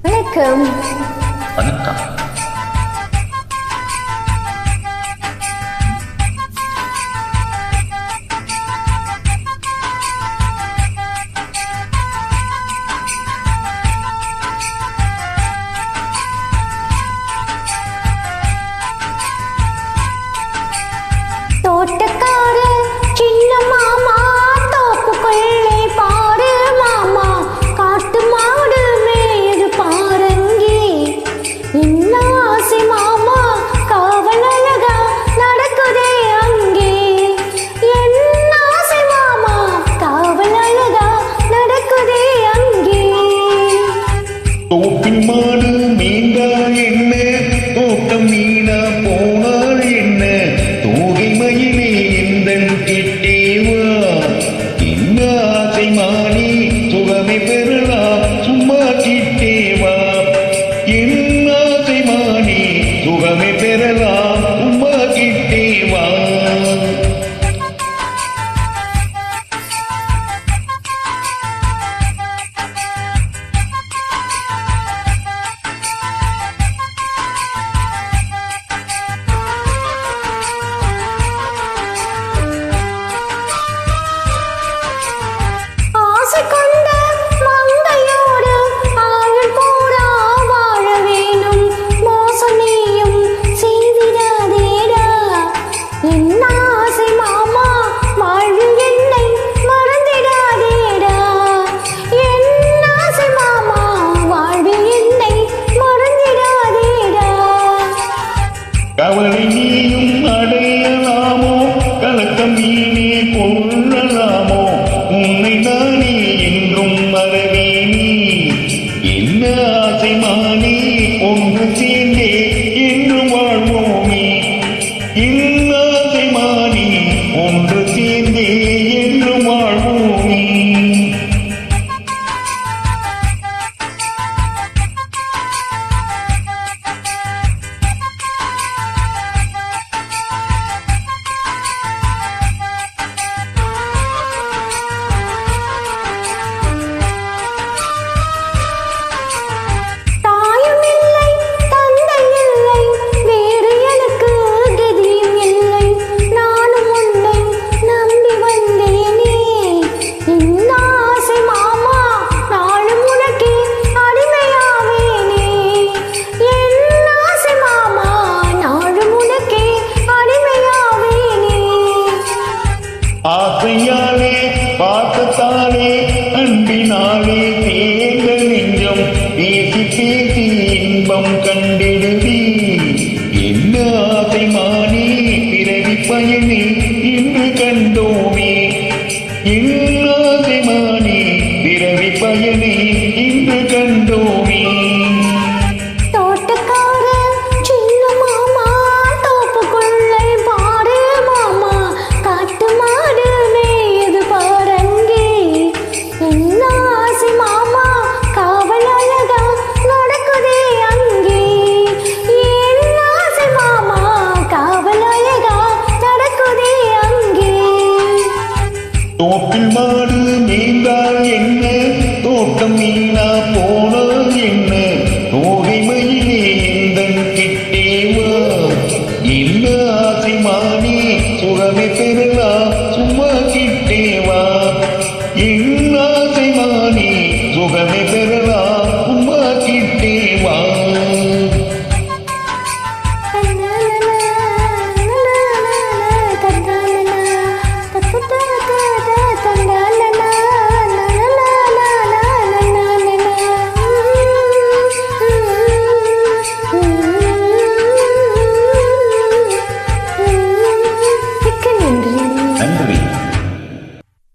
வணக்கம். வணக்கம். தோட்டக்கார சின்ன மாமா தோப்புக்குள்ளே பாரு மாமா, காட்டு மாடு மேடு பாருங்கே. என்ன ஆசை மாமா, காவல் அழகா நடக்குதே அங்கே. என்ன ஆசை மாமா, காவல் அழகா நடக்குதே அங்கே. தோப்பின் மாடு மீண்டால் என்ன, தோட்டம் மீனா போனால் என்ன, தூகை மயிலே எந்தன் கிட்டேவா. என்ன ஆசை மானி சுகமை பெறலாம் சும்மா கிட்டேவா. என்ன ஆசை மானி சுகமை பெறலாம் சும்மா கிட்டேவா. ஆசை கொண்ட மங்கையோடு ஆயுள் பூரா வாழ வேணும், மோசம் நீயும் செய்திடாதேடா. என்ன ஆசை மாமா, வாழ்வில் என்னை மறந்திடாதேடா. என்ன ஆசை மாமா, வாழ்வில் என்னை மறந்திடாதேடா. கவலை நீயும் அடையலாமோ, கலக்கம் நீனே கொள்ளலாமோ, உன்னை நானே என்றும் மறவேனே. என்ன ஆசை மானே ஒன்று சேர்ந்தே என்று வாழ்வோமே. என்ன ஆசை மானே ஒன்று சேர்ந்தே என்று வாழ்வோமே. தாயும் இல்லை, தந்தை இல்லை, வேறு எனக்கு கதியும் இல்லை. நானும் உன்னை நம்பி வந்தேனே. என்ன ஆசை மாமா, நாளும் உனக்கே அடிமையாவேனே. என்ன ஆசை மாமா, நாளும் உனக்கே அடிமையாவேனே. ஆசையாலே பார்த்தாலே அன்பினாலே தேங்க நெஞ்சம் பேசி பேசி இன்பம் கண்டிடுதி. என்ன ஆசை மானே பிறவி பயனே